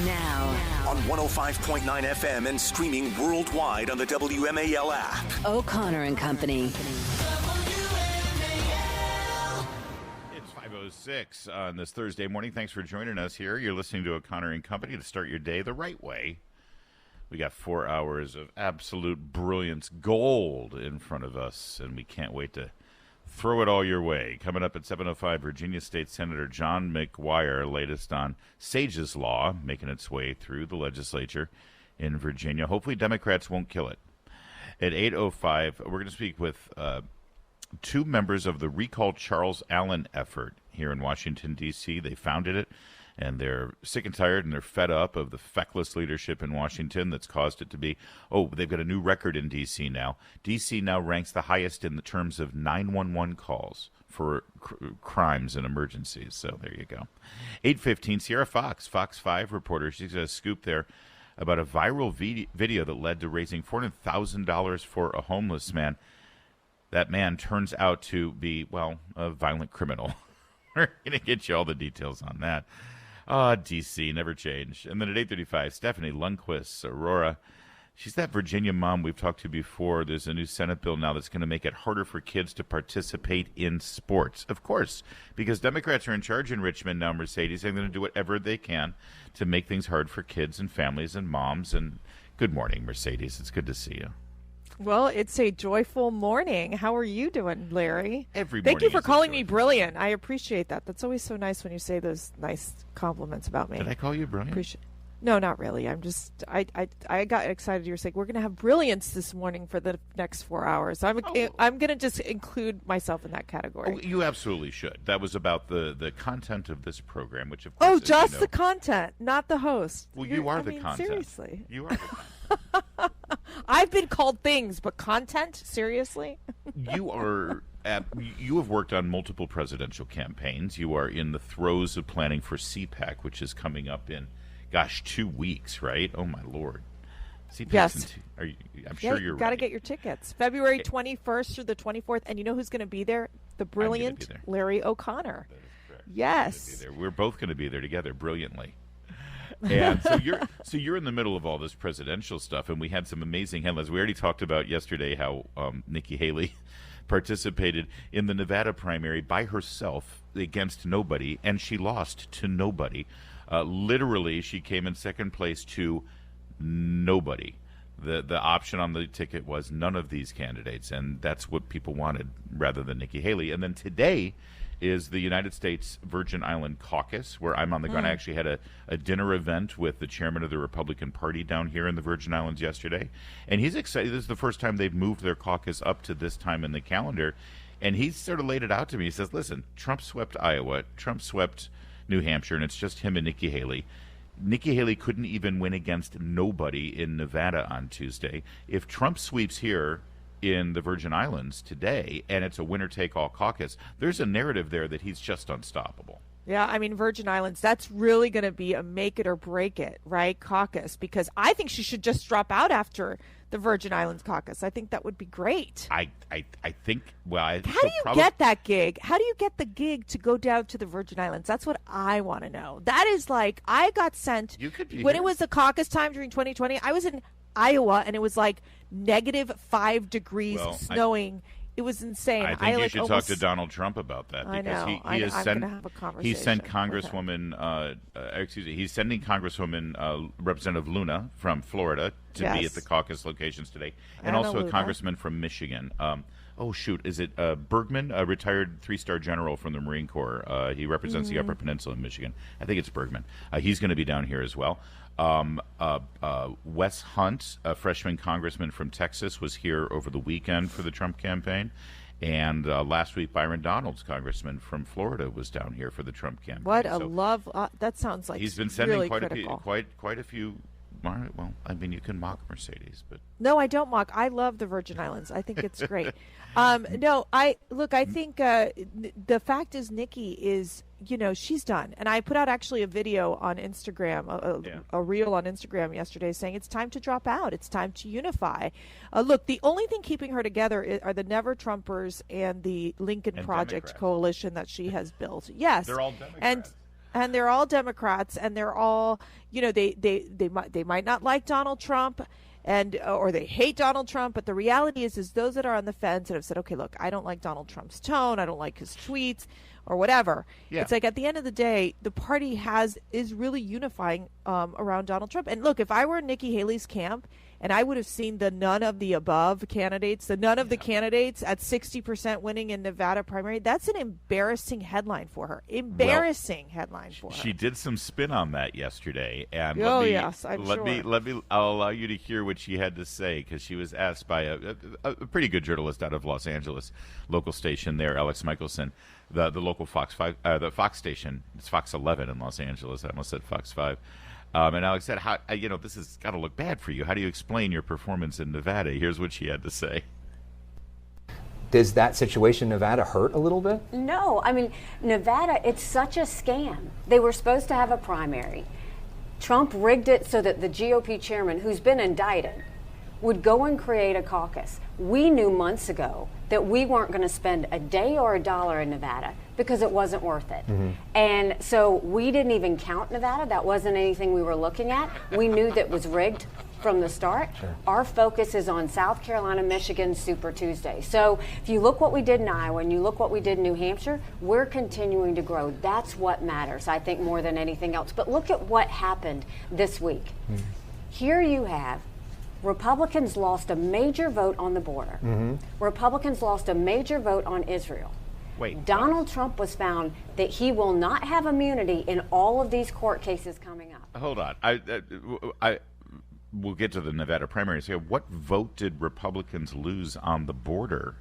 Now on 105.9 FM and streaming worldwide on the WMAL app. O'Connor and Company. It's 5:06 on this Thursday morning. Thanks for joining us here. You're listening to O'Connor and Company to start your day the right way. We got 4 hours of absolute brilliance, gold in front of us, and we can't wait to throw it all your way. Coming up at 7:05, Virginia State Senator John McGuire, latest on SAGE's law, making its way through the legislature in Virginia. Hopefully Democrats won't kill it. At 8:05, we're going to speak with two members of the Recall Charles Allen effort here in Washington, D.C. They founded it, and they're sick and tired, and they're fed up of the feckless leadership in Washington that's caused it to be, they've got a new record in D.C. now. D.C. now ranks the highest in the terms of 911 calls for crimes and emergencies. So there you go. 8:15, Sierra Fox, Fox 5 reporter. She's got a scoop there about a viral video that led to raising $400,000 for a homeless man. That man turns out to be, a violent criminal. We're going to get you all the details on that. D.C., never change. And then at 8:35, Stephanie Lundquist, Aurora. She's that Virginia mom we've talked to before. There's a new Senate bill now that's going to make it harder for kids to participate in sports. Of course, because Democrats are in charge in Richmond now, Mercedes. They're going to do whatever they can to make things hard for kids and families and moms. And good morning, Mercedes. It's good to see you. Well, it's a joyful morning. How are you doing, Larry? Every morning. Thank you for calling me brilliant. I appreciate that. That's always so nice when you say those nice compliments about me. Did I call you brilliant? No, not really. I'm just, I got excited. You were saying we're going to have brilliance this morning for the next 4 hours. I'm going to just include myself in that category. Oh, you absolutely should. That was about the content of this program, which of course, just the content, not the host. Well, you are the content. Seriously. You are the content. I've been called things, but content? Seriously? You have worked on multiple presidential campaigns. You are in the throes of planning for CPAC, which is coming up in, 2 weeks, right? Oh, my Lord. CPAC's yes. I'm sure you're got to ready. get your tickets. February 21st through the 24th. And you know who's going to be there? The brilliant Larry O'Connor. That is correct. Yes. We're both going to be there together brilliantly. And so you're in the middle of all this presidential stuff, and we had some amazing headlines. We already talked about yesterday how Nikki Haley participated in the Nevada primary by herself against nobody, and she lost to nobody. Literally, she came in second place to nobody. The option on the ticket was none of these candidates, and that's what people wanted rather than Nikki Haley. And then today is the United States Virgin Island Caucus, where I'm on the ground. I actually had a dinner event with the chairman of the Republican Party down here in the Virgin Islands yesterday. And he's excited. This is the first time they've moved their caucus up to this time in the calendar. And he sort of laid it out to me. He says, listen, Trump swept Iowa, Trump swept New Hampshire, and it's just him and Nikki Haley. Nikki Haley couldn't even win against nobody in Nevada on Tuesday. If Trump sweeps here in the Virgin Islands today, and it's a winner-take-all caucus, there's a narrative there that he's just unstoppable. Yeah, I mean, Virgin Islands, that's really going to be a make-it-or-break-it, right, caucus, because I think she should just drop out after the Virgin Islands caucus. I think that would be great. I think, how do you get that gig? How do you get the gig to go down to the Virgin Islands? That's what I want to know. That is like, I got sent, when it was the caucus time during 2020, I was in Iowa, and it was like -5 degrees, snowing. It was insane. I think you should talk to Donald Trump about that, because I'm going to have a conversation. He sent Congresswoman, he's sending Congresswoman Representative Luna from Florida to be at the caucus locations today, and also a congressman from Michigan. Is it Bergman, a retired 3-star general from the Marine Corps? He represents the Upper Peninsula in Michigan. I think it's Bergman. He's going to be down here as well. Wes Hunt, a freshman congressman from Texas, was here over the weekend for the Trump campaign. And last week, Byron Donalds, congressman from Florida, was down here for the Trump campaign. What a love! That sounds like he's been sending really quite a few. Well, I mean, you can mock Mercedes, but no, I don't mock. I love the Virgin Islands. I think it's great. I think the fact is, Nikki is, she's done. And I put out actually a video on Instagram, a reel on Instagram yesterday saying it's time to drop out. It's time to unify. Look, the only thing keeping her together are the Never Trumpers and the Lincoln Project Democrats. coalition that she has built. Yes. They're all Democrats. And And they're all Democrats, and they're all, they might not like Donald Trump, or they hate Donald Trump, but the reality is those that are on the fence and have said, okay, look, I don't like Donald Trump's tone, I don't like his tweets, or whatever. Yeah. It's like at the end of the day, the party is really unifying around Donald Trump. And look, if I were in Nikki Haley's camp, and I would have seen the none of the above candidates, the candidates at 60% winning in Nevada primary, that's an embarrassing headline for her. Headline for her. She did some spin on that yesterday, and yes, I'm sure. I'll allow you to hear what she had to say, because she was asked by a pretty good journalist out of Los Angeles, local station there, Alex Michelson, the local Fox 5, the Fox station. It's Fox 11 in Los Angeles. I almost said Fox 5. And Alex said, "How this has got to look bad for you. How do you explain your performance in Nevada?" Here's what she had to say. Does that situation in Nevada hurt a little bit? No. I mean, Nevada, it's such a scam. They were supposed to have a primary. Trump rigged it so that the GOP chairman, who's been indicted, would go and create a caucus. We knew months ago that we weren't going to spend a day or a dollar in Nevada because it wasn't worth it. Mm-hmm. And so we didn't even count Nevada. That wasn't anything we were looking at. We knew that was rigged from the start. Sure. Our focus is on South Carolina, Michigan, Super Tuesday. So if you look what we did in Iowa and you look what we did in New Hampshire, we're continuing to grow. That's what matters, I think, more than anything else. But look at what happened this week. Mm-hmm. Here you have Republicans lost a major vote on the border. Mm-hmm. Republicans lost a major vote on Israel. Donald Trump was found that he will not have immunity in all of these court cases coming up. Hold on. We'll get to the Nevada primaries here. What vote did Republicans lose on the border?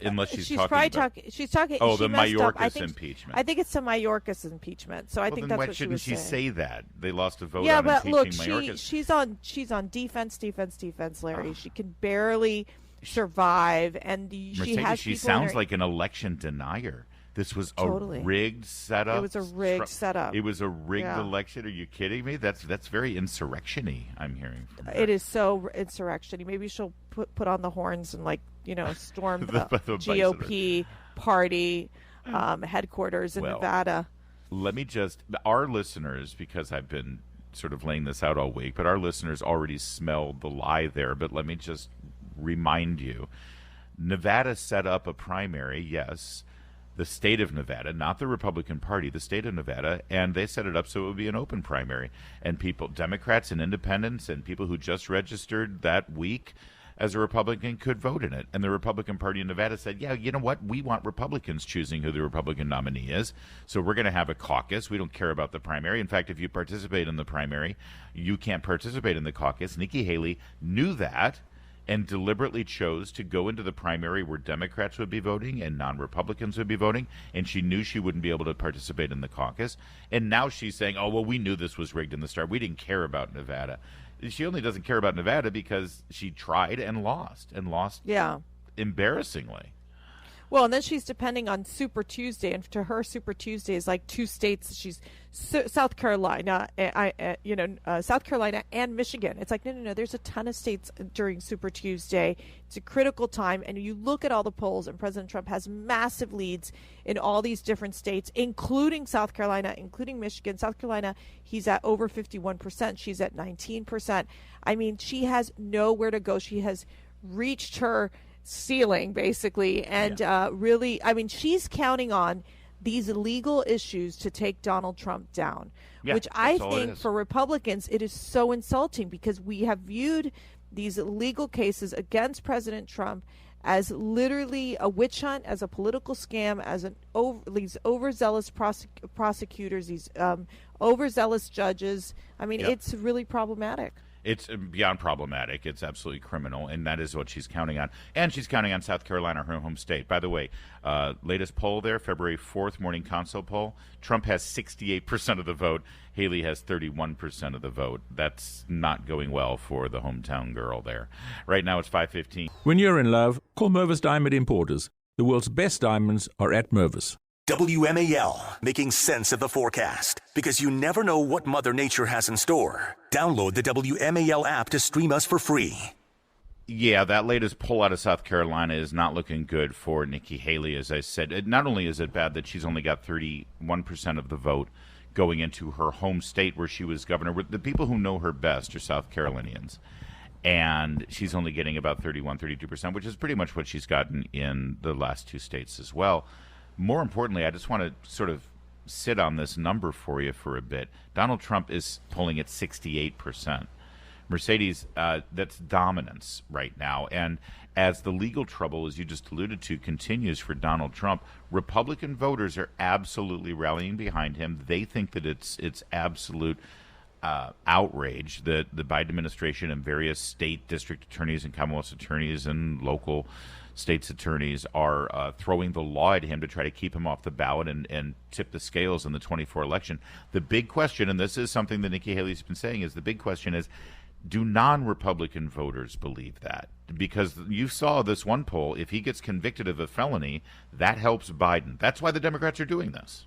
Unless she's talking about... She's talking... Oh, the Mayorkas impeachment. I think it's the Mayorkas impeachment. So I think that's what she was saying. Shouldn't she say that? They lost a vote on impeaching Mayorkas. Yeah, but look, she's on defense, Larry. She can barely survive, and she sounds like an election denier. This was totally a rigged setup. It was a rigged setup. It was a rigged election. Are you kidding me? That's very insurrection-y, I'm heading from her. It is so insurrection-y. Maybe she'll put on the horns and storm the GOP party headquarters in Nevada. Let me our listeners, because I've been sort of laying this out all week, but our listeners already smelled the lie there. But let me just remind you, Nevada set up a primary, yes. The state of Nevada, not the Republican Party, the state of Nevada, and they set it up so it would be an open primary. And people, Democrats and independents and people who just registered that week as a Republican could vote in it. And the Republican Party in Nevada said, yeah, you know what? We want Republicans choosing who the Republican nominee is. So we're going to have a caucus. We don't care about the primary. In fact, if you participate in the primary, you can't participate in the caucus. Nikki Haley knew that and deliberately chose to go into the primary where Democrats would be voting and non-Republicans would be voting, and she knew she wouldn't be able to participate in the caucus. And now she's saying, oh, well, we knew this was rigged in the start. We didn't care about Nevada. She only doesn't care about Nevada because she tried and lost embarrassingly. Well, and then she's depending on Super Tuesday, and to her, Super Tuesday is like two states. She's South Carolina, South Carolina and Michigan. It's like no. There's a ton of states during Super Tuesday. It's a critical time, and you look at all the polls, and President Trump has massive leads in all these different states, including South Carolina, including Michigan. South Carolina, he's at over 51%. She's at 19%. I mean, she has nowhere to go. She has reached her ceiling, basically, and really, I mean, she's counting on these legal issues to take Donald Trump down, which I think for Republicans, it is so insulting because we have viewed these legal cases against President Trump as literally a witch hunt, as a political scam, as these overzealous prosecutors, these overzealous judges. I mean, it's really problematic. It's beyond problematic. It's absolutely criminal, and that is what she's counting on. And she's counting on South Carolina, her home state. By the way, latest poll there, February 4th morning consult poll, Trump has 68% of the vote. Haley has 31% of the vote. That's not going well for the hometown girl there. Right now it's 5:15. When you're in love, call Mervis Diamond Importers. The world's best diamonds are at Mervis. WMAL, making sense of the forecast. Because you never know what Mother Nature has in store. Download the WMAL app to stream us for free. Yeah, that latest poll out of South Carolina is not looking good for Nikki Haley, as I said. Not only is it bad that she's only got 31% of the vote going into her home state where she was governor. The people who know her best are South Carolinians. And she's only getting about 32%, which is pretty much what she's gotten in the last two states as well. More importantly, I just want to sort of sit on this number for you for a bit. Donald Trump is polling at 68%. Mercedes, that's dominance right now. And as the legal trouble, as you just alluded to, continues for Donald Trump, Republican voters are absolutely rallying behind him. They think that it's absolute outrage that the Biden administration and various state district attorneys and Commonwealth attorneys and local states attorneys are throwing the law at him to try to keep him off the ballot and tip the scales in the 24 election. The big question, and this is something that Nikki Haley's been saying, is the big question is, do non-Republican voters believe that? Because you saw this one poll, if he gets convicted of a felony, that helps Biden. That's why the Democrats are doing this.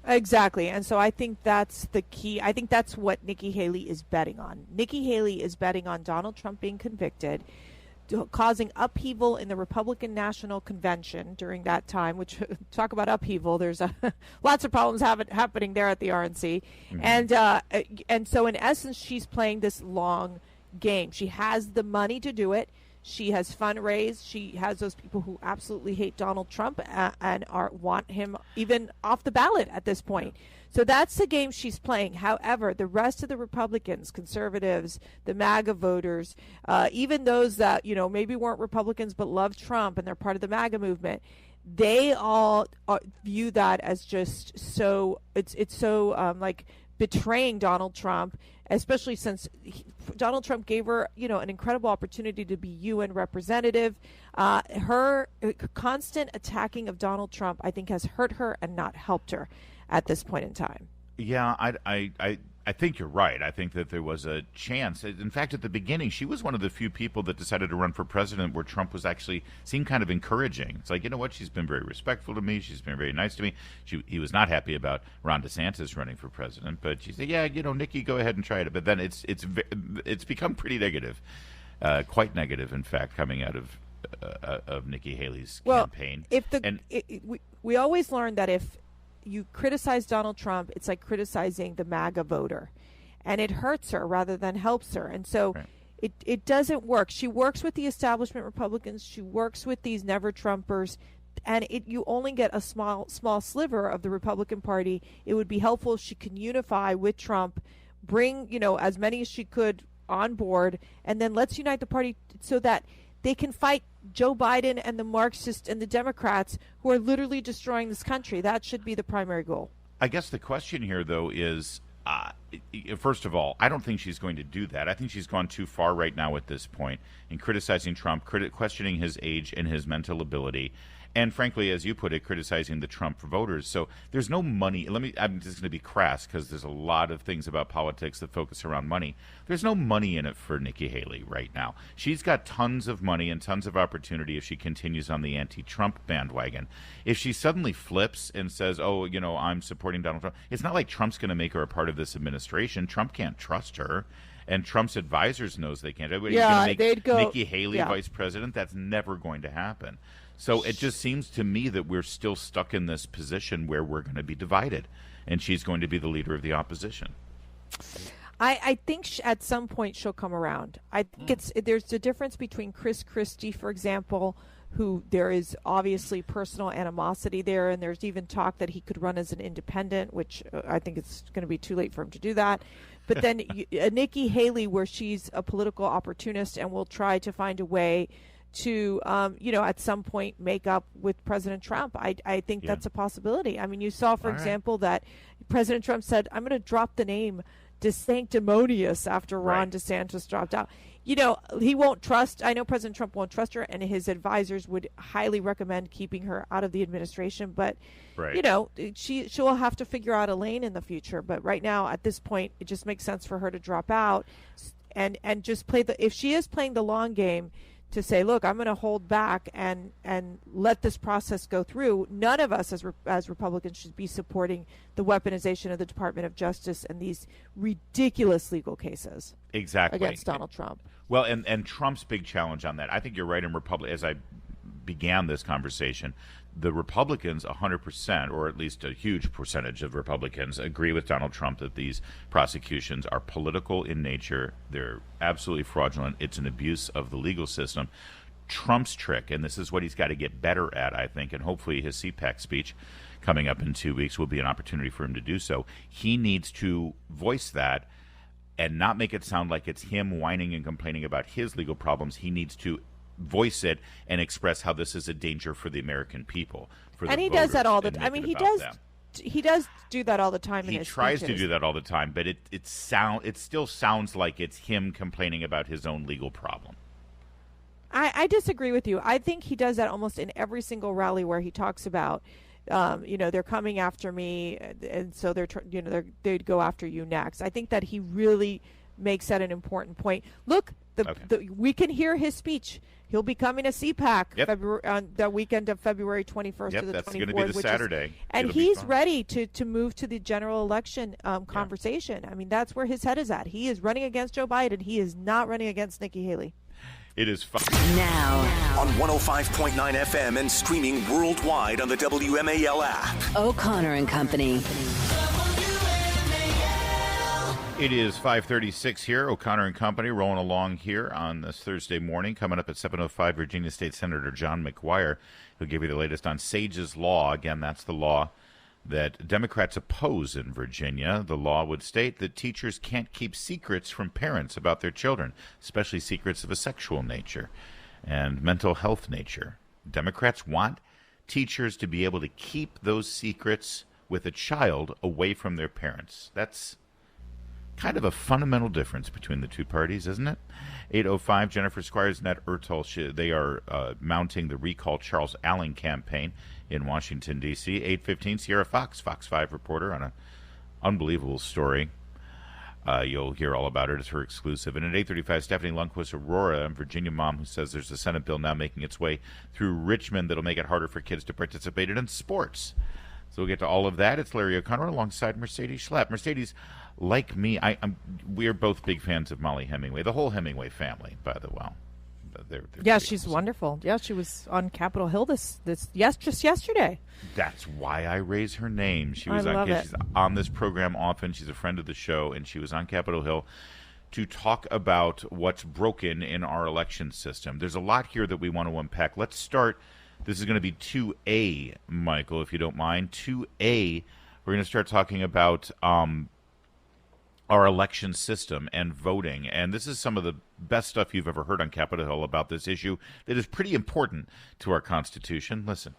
Exactly. And so I think that's the key. I think that's what Nikki Haley is betting on. Nikki Haley is betting on Donald Trump being convicted, causing upheaval in the Republican National Convention during that time, which, talk about upheaval, there's lots of problems happening there at the RNC. Mm-hmm. And so in essence, she's playing this long game. She has the money to do it. She has fundraised. She has those people who absolutely hate Donald Trump and want him even off the ballot at this point. So that's the game she's playing. However, the rest of the Republicans, conservatives, the MAGA voters, even those that, maybe weren't Republicans but love Trump and they're part of the MAGA movement, they all view that as just so, it's so like betraying Donald Trump, especially since Donald Trump gave her, an incredible opportunity to be UN representative. Her constant attacking of Donald Trump, I think, has hurt her and not helped her at this point in time. Yeah, I think you're right. I think that there was a chance. In fact, at the beginning, she was one of the few people that decided to run for president where Trump was actually seemed kind of encouraging. It's like, you know what? She's been very respectful to me. She's been very nice to me. He was not happy about Ron DeSantis running for president, but she said, yeah, Nikki, go ahead and try it. But then it's become pretty negative, quite negative, in fact, coming out of Nikki Haley's campaign. We always learn that if you criticize Donald Trump, it's like criticizing the MAGA voter, and it hurts her rather than helps her. And so it doesn't work. She works with the establishment Republicans. She works with these never Trumpers, and you only get a small sliver of the Republican Party. It would be helpful if she can unify with Trump, bring, as many as she could on board, and then let's unite the party so that they can fight Joe Biden and the Marxists and the Democrats who are literally destroying this country. That should be the primary goal. I guess the question here, though, is, first of all, I don't think she's going to do that. I think she's gone too far right now at this point in criticizing Trump, questioning his age and his mental ability, and frankly, as you put it, criticizing the Trump voters. So there's no money. I'm just going to be crass because there's a lot of things about politics that focus around money. There's no money in it for Nikki Haley right now. She's got tons of money and tons of opportunity if she continues on the anti-Trump bandwagon. If she suddenly flips and says, I'm supporting Donald Trump, it's not like Trump's going to make her a part of this administration. Trump can't trust her. And Trump's advisors knows they can't. They'd go, Nikki Haley vice president. That's never going to happen. So it just seems to me that we're still stuck in this position where we're going to be divided, and she's going to be the leader of the opposition. I think at some point she'll come around. I think there's a difference between Chris Christie, for example, who there is obviously personal animosity there, and there's even talk that he could run as an independent, which I think it's going to be too late for him to do that. But then Nikki Haley, where she's a political opportunist and will try to find a way to, at some point make up with President Trump. I think that's a possibility. I mean, you saw, for example, that President Trump said, I'm going to drop the name DeSanctimonious after Ron DeSantis dropped out. He won't trust, I know President Trump won't trust her, and his advisors would highly recommend keeping her out of the administration. But, she'll have to figure out a lane in the future. But right now, at this point, it just makes sense for her to drop out and just play if she is playing the long game, to say, look, I'm going to hold back and let this process go through. None of us as Republicans should be supporting the weaponization of the Department of Justice and these ridiculous legal cases against Donald Trump. Well, and Trump's big challenge on that, I think you're right in as I began this conversation, the Republicans 100%, or at least a huge percentage of Republicans, agree with Donald Trump that these prosecutions are political in nature. They're absolutely fraudulent. It's an abuse of the legal system. Trump's trick, and this is what he's got to get better at, I think, and hopefully his CPAC speech coming up in 2 weeks will be an opportunity for him to do so. He needs to voice that and not make it sound like it's him whining and complaining about his legal problems. He needs to voice it and express how this is a danger for the American people. And he does that all the time. I mean, he does do that all the time. He tries to do that all the time, but it still sounds like it's him complaining about his own legal problem. I disagree with you. I think he does that almost in every single rally where he talks about, they're coming after me, and so they'd go after you next. I think that he really makes that an important point. Look, we can hear his speech. He'll be coming to CPAC on the weekend of February 21st to the 24th. That's going to be the Saturday. And he's ready to move to the general election conversation. I mean, that's where his head is at. He is running against Joe Biden. He is not running against Nikki Haley. It is fun. Now on 105.9 FM and streaming worldwide on the WMAL app. O'Connor and Company. It is 5:36 here. O'Connor and Company rolling along here on this Thursday morning. Coming up at 7:05, Virginia State Senator John McGuire, who'll give you the latest on Sage's Law. Again, that's the law that Democrats oppose in Virginia. The law would state that teachers can't keep secrets from parents about their children, especially secrets of a sexual nature and mental health nature. Democrats want teachers to be able to keep those secrets with a child away from their parents. That's kind of a fundamental difference between the two parties, isn't it? 8:05, Jennifer Squires, Ned Ertel, they are mounting the Recall Charles Allen campaign in Washington, D.C. 8:15, Sierra Fox 5 reporter on an unbelievable story. You'll hear all about it. It's her exclusive. And at 8:35, Stephanie Lundquist, Aurora, a Virginia mom who says there's a Senate bill now making its way through Richmond that'll make it harder for kids to participate in sports. So we'll get to all of that. It's Larry O'Connor alongside Mercedes Schlapp. Mercedes, like me, we are both big fans of Mollie Hemingway, the whole Hemingway family, by the way. Yeah, she's awesome. Wonderful. Yeah, she was on Capitol Hill just yesterday. That's why I raise her name. She's on this program often. She's a friend of the show, and she was on Capitol Hill to talk about what's broken in our election system. There's a lot here that we want to unpack. Let's start. This is going to be 2A, Michael, if you don't mind. 2A, we're going to start talking about our election system and voting. And this is some of the best stuff you've ever heard on Capitol Hill about this issue that is pretty important to our Constitution. Listen.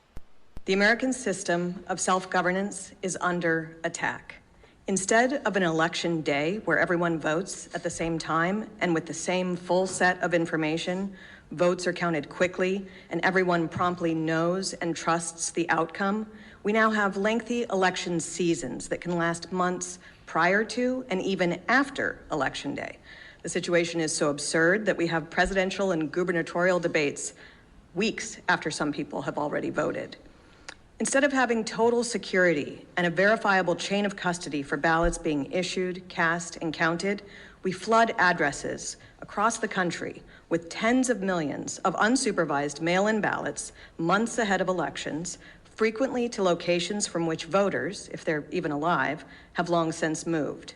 The American system of self-governance is under attack. Instead of an election day where everyone votes at the same time and with the same full set of information, votes are counted quickly, and everyone promptly knows and trusts the outcome, we now have lengthy election seasons that can last months prior to and even after Election Day. The situation is so absurd that we have presidential and gubernatorial debates weeks after some people have already voted. Instead of having total security and a verifiable chain of custody for ballots being issued, cast, and counted, we flood addresses across the country with tens of millions of unsupervised mail-in ballots months ahead of elections, frequently to locations from which voters, if they're even alive, have long since moved.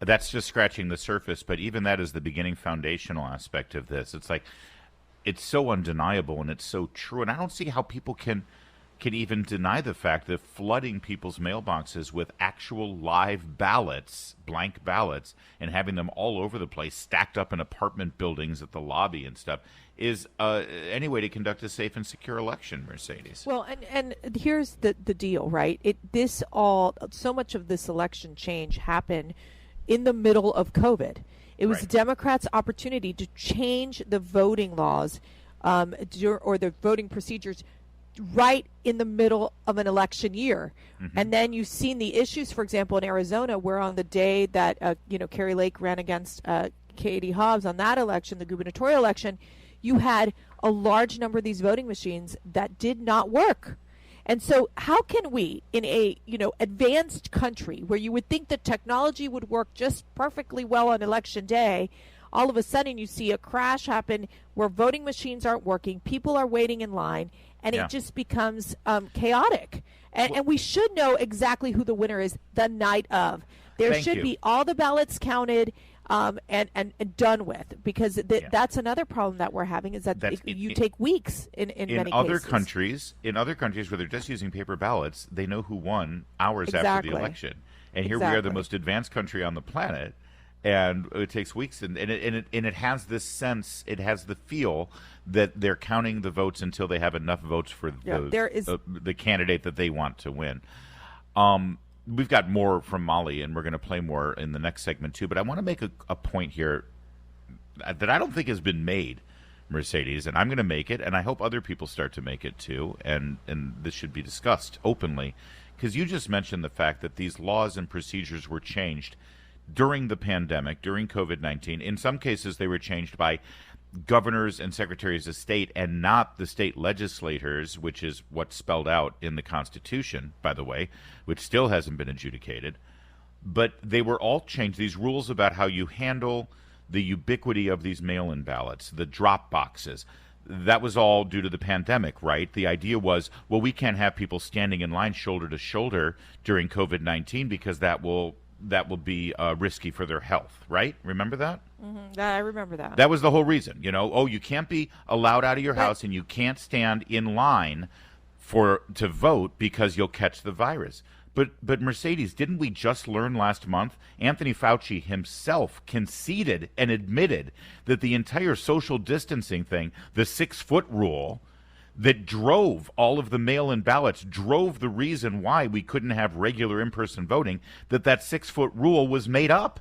That's just scratching the surface, but even that is the beginning foundational aspect of this. It's like, it's so undeniable and it's so true, and I don't see how people can even deny the fact that flooding people's mailboxes with actual live ballots, blank ballots, and having them all over the place, stacked up in apartment buildings at the lobby and stuff, is any way to conduct a safe and secure election, Mercedes. Well, and here's the deal, right? So much of this election change happened in the middle of COVID. It was Democrats' opportunity to change the voting laws or the voting procedures right in the middle of an election year. Mm-hmm. And then you've seen the issues, for example, in Arizona, where on the day that Kari Lake ran against Katie Hobbs on that election, the gubernatorial election, you had a large number of these voting machines that did not work. And so how can we, in a advanced country where you would think that technology would work just perfectly well on election day, all of a sudden you see a crash happen where voting machines aren't working, people are waiting in line, and it just becomes chaotic. And we should know exactly who the winner is the night of. There should be all the ballots counted and done with, because that's another problem that we're having, is that you take weeks in many cases. In other countries where they're just using paper ballots, they know who won hours after the election. And here we are, the most advanced country on the planet, and it takes weeks, and it has this sense, it has the feel that they're counting the votes until they have enough votes for the candidate that they want to win. We've got more from Mollie, and we're going to play more in the next segment too. But I want to make a point here that I don't think has been made, Mercedes, and I'm going to make it, and I hope other people start to make it too. And this should be discussed openly, because you just mentioned the fact that these laws and procedures were changed during the pandemic, during COVID-19. In some cases, they were changed by governors and secretaries of state and not the state legislators, which is what's spelled out in the Constitution, by the way, which still hasn't been adjudicated. But they were all changed, these rules about how you handle the ubiquity of these mail-in ballots, the drop boxes. That was all due to the pandemic, right? The idea was, well, we can't have people standing in line shoulder to shoulder during COVID-19 because that will be risky for their health, right? Remember that? Mm-hmm. I remember that. That was the whole reason. You can't be allowed out of your house, and you can't stand in line to vote because you'll catch the virus. But Mercedes, didn't we just learn last month? Anthony Fauci himself conceded and admitted that the entire social distancing thing, the 6-foot rule, that drove all of the mail-in ballots, drove the reason why we couldn't have regular in-person voting, that 6-foot rule was made up.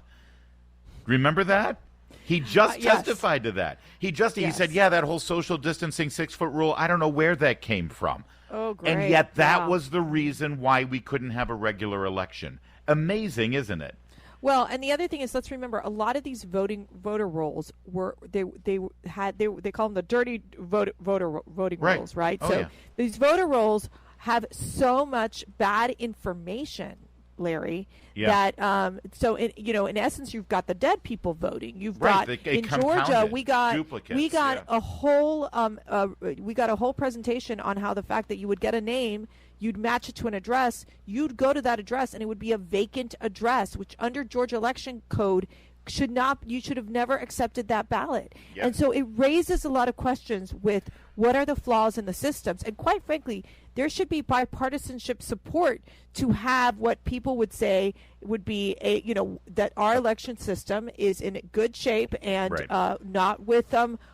Remember that? He just testified to that. He said, that whole social distancing 6-foot rule, I don't know where that came from. Oh, great. And yet that was the reason why we couldn't have a regular election. Amazing, isn't it? Well, and the other thing is, let's remember, a lot of these voter rolls they call them the dirty voting rolls, right? Oh, so these voter rolls have so much bad information, Larry, that in essence, you've got the dead people voting. You've got in Georgia, we got a whole presentation on how the fact that you would get a name, you'd match it to an address, you'd go to that address, and it would be a vacant address, which under Georgia election code you should have never accepted that ballot. Yep. And so it raises a lot of questions with what are the flaws in the systems. And quite frankly, there should be bipartisanship support to have what people would say would be that our election system is in good shape and not with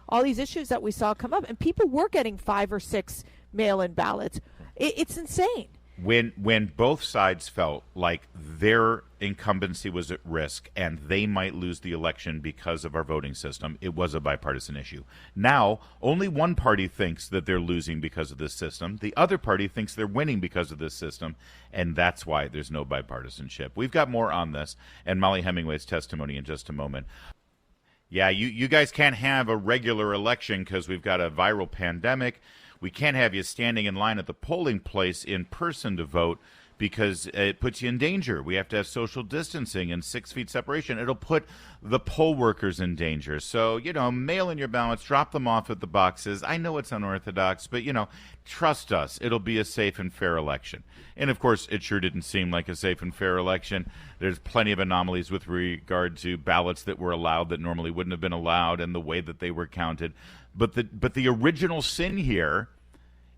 all these issues that we saw come up. And people were getting 5 or 6 mail-in ballots. It's insane. When both sides felt like their incumbency was at risk and they might lose the election because of our voting system, it was a bipartisan issue. Now, only one party thinks that they're losing because of this system. The other party thinks they're winning because of this system, and that's why there's no bipartisanship. We've got more on this and Mollie Hemingway's testimony in just a moment. Yeah, you guys can't have a regular election because we've got a viral pandemic. We can't have you standing in line at the polling place in person to vote because it puts you in danger. We have to have social distancing and 6 feet separation. It'll put the poll workers in danger. So, mail in your ballots, drop them off at the boxes. I know it's unorthodox, but, trust us. It'll be a safe and fair election. And, of course, it sure didn't seem like a safe and fair election. There's plenty of anomalies with regard to ballots that were allowed that normally wouldn't have been allowed and the way that they were counted. But the original sin here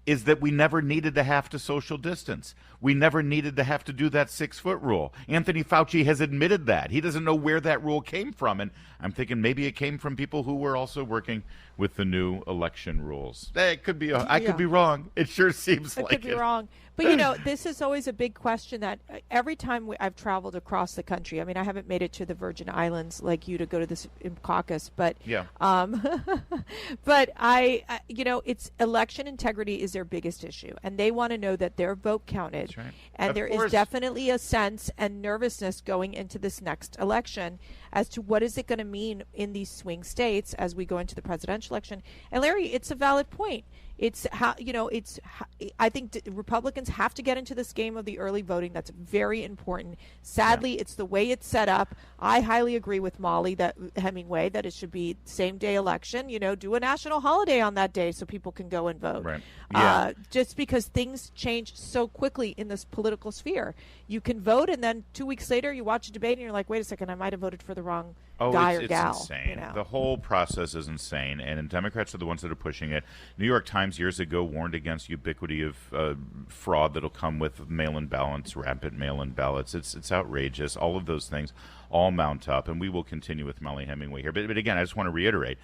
is that we never needed to have to social distance. We never needed to have to do that 6-foot rule. Anthony Fauci has admitted that. He doesn't know where that rule came from. And I'm thinking maybe it came from people who were also working with the new election rules. It could be. I could be wrong. It sure seems like it. Could be wrong. But, this is always a big question that every time I've traveled across the country, I mean, I haven't made it to the Virgin Islands like you to go to this caucus, but Yeah. but it's election integrity is their biggest issue, and they want to know that their vote counted. That's right. And Of there course. is definitely a sense and nervousness going into this next election as to what is it going to mean in these swing states as we go into the presidential election. And Larry, it's a valid point. It's how I think Republicans have to get into this game of the early voting. That's very important. Sadly, it's the way it's set up. I highly agree with Mollie Hemingway that it should be same day election. Do a national holiday on that day so people can go and vote. Right. Yeah. Just because things change so quickly in this political sphere, you can vote and then 2 weeks later you watch a debate and you're like, wait a second, I might have voted for the wrong guy or gal. It's insane. The whole process is insane, and Democrats are the ones that are pushing it. New York Times years ago warned against ubiquity of fraud that'll come with mail-in ballots, rampant mail-in ballots. It's outrageous. All of those things all mount up, and we will continue with Mollie Hemingway here. But again, I just want to reiterate,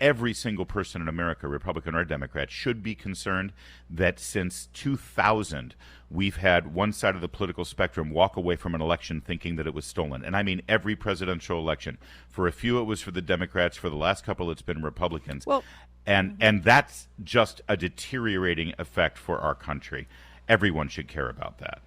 every single person in America, Republican or Democrat, should be concerned that since 2000, we've had one side of the political spectrum walk away from an election thinking that it was stolen. And I mean every presidential election. For a few, it was for the Democrats. For the last couple, it's been Republicans. Well, and that's just a deteriorating effect for our country. Everyone should care about that.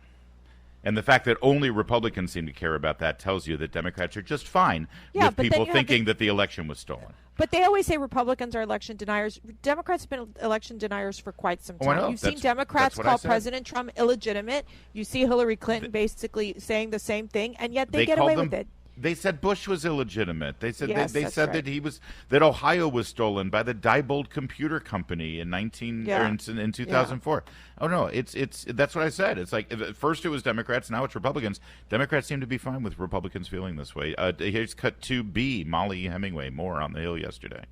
And the fact that only Republicans seem to care about that tells you that Democrats are just fine with people thinking that the election was stolen. But they always say Republicans are election deniers. Democrats have been election deniers for quite some time. I know. You've seen Democrats call President Trump illegitimate. You see Hillary Clinton basically saying the same thing, and yet they get away with it. They said Bush was illegitimate. They said Yes, they said right. that Ohio was stolen by the Diebold Computer Company in 2004. Oh no, it's that's what I said. It's like at first it was Democrats, now it's Republicans. Democrats seem to be fine with Republicans feeling this way. Here's cut 2B, Mollie Hemingway, more on the Hill yesterday.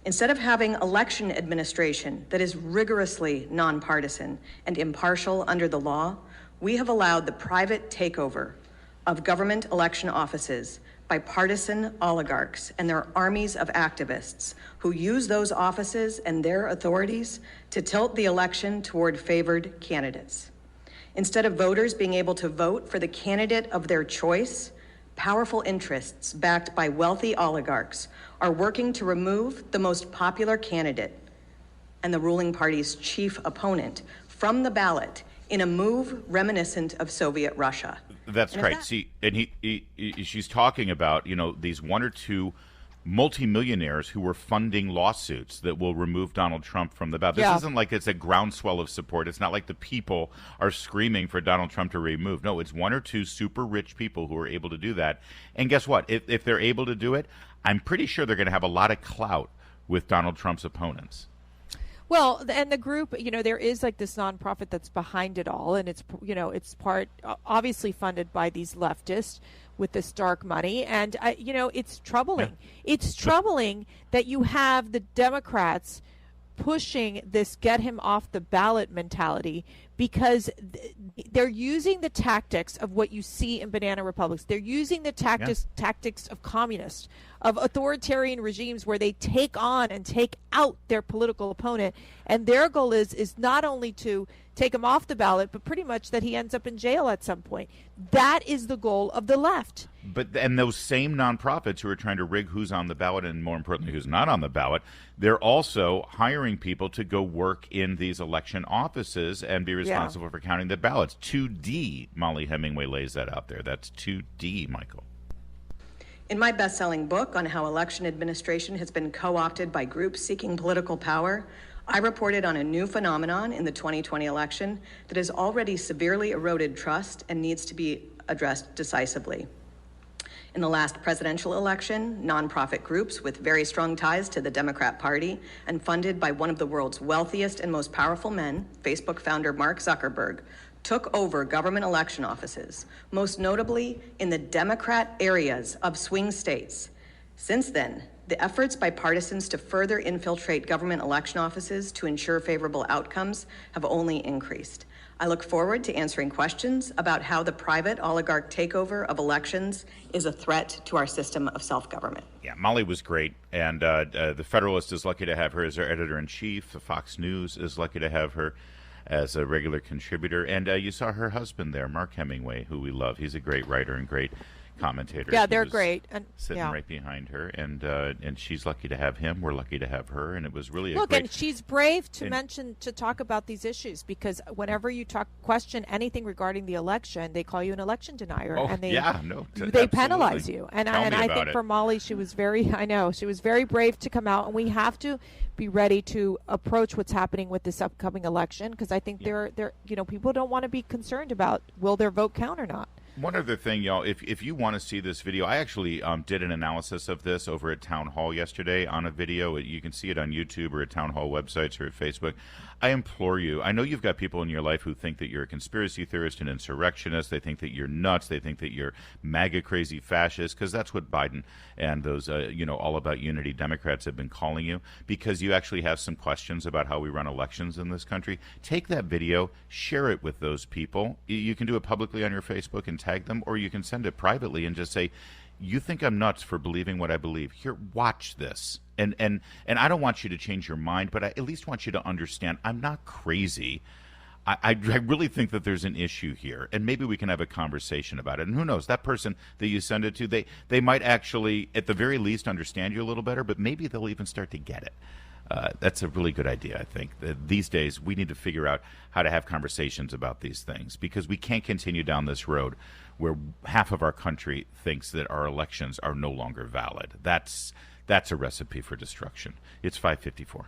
Instead of having election administration that is rigorously nonpartisan and impartial under the law, we have allowed the private takeover of government election offices by partisan oligarchs and their armies of activists who use those offices and their authorities to tilt the election toward favored candidates. Instead of voters being able to vote for the candidate of their choice, powerful interests backed by wealthy oligarchs are working to remove the most popular candidate and the ruling party's chief opponent from the ballot in a move reminiscent of Soviet Russia. That's right. See, and she's talking about, these one or two multimillionaires who were funding lawsuits that will remove Donald Trump from the ballot. This isn't like it's a groundswell of support. It's not like the people are screaming for Donald Trump to remove. No, it's one or two super rich people who are able to do that. And guess what? If they're able to do it, I'm pretty sure they're going to have a lot of clout with Donald Trump's opponents. Well, and the group, there is like this nonprofit that's behind it all, and it's part obviously funded by these leftists with this dark money, and it's troubling. Yeah. It's troubling that you have the Democrats pushing this get him off the ballot mentality because they're using the tactics of what you see in banana republics. They're using the tactics of communists, of authoritarian regimes where they take on and take out their political opponent. And their goal is not only to take him off the ballot, but pretty much that he ends up in jail at some point. That is the goal of the left. And those same nonprofits who are trying to rig who's on the ballot and, more importantly, who's not on the ballot, they're also hiring people to go work in these election offices and be responsible for counting the ballots. 2D, Mollie Hemingway lays that out there. That's 2D, Michael. In my best-selling book on how election administration has been co-opted by groups seeking political power, I reported on a new phenomenon in the 2020 election that has already severely eroded trust and needs to be addressed decisively. In the last presidential election, nonprofit groups with very strong ties to the Democrat Party and funded by one of the world's wealthiest and most powerful men, Facebook founder Mark Zuckerberg, took over government election offices, most notably in the Democrat areas of swing states. Since then, the efforts by partisans to further infiltrate government election offices to ensure favorable outcomes have only increased. I look forward to answering questions about how the private oligarch takeover of elections is a threat to our system of self-government. Yeah, Mollie was great, and the Federalist is lucky to have her as their editor-in-chief. The Fox News is lucky to have her as a regular contributor. And you saw her husband there, Mark Hemingway, who we love. He's a great writer and great commentator. Yeah, He they're was great. And sitting right behind her, and she's lucky to have him. We're lucky to have her, and it was really look, a great... and she's brave to talk about these issues, because whenever you question anything regarding the election, they call you an election denier, and they absolutely. penalize you. And I think it. for Mollie, she was very brave to come out, and we have to be ready to approach what's happening with this upcoming election, because I think people don't want to be concerned about will their vote count or not. One other thing, y'all, if you want to see this video, I actually did an analysis of this over at Town Hall yesterday on a video. You can see it on YouTube or at Town Hall websites or at Facebook. I implore you. I know you've got people in your life who think that you're a conspiracy theorist and insurrectionist. They think that you're nuts. They think that you're MAGA crazy fascist, because that's what Biden and those, all about unity Democrats have been calling you, because you actually have some questions about how we run elections in this country. Take that video, share it with those people. You can do it publicly on your Facebook and tag them, or you can send it privately and just say, you think I'm nuts for believing what I believe. Here, watch this. And I don't want you to change your mind, but I at least want you to understand I'm not crazy. I really think that there's an issue here, and maybe we can have a conversation about it. And who knows, that person that you send it to, they might actually, at the very least, understand you a little better, but maybe they'll even start to get it. That's a really good idea, I think. These days, we need to figure out how to have conversations about these things, because we can't continue down this road where half of our country thinks that our elections are no longer valid. That's a recipe for destruction. It's 5:54.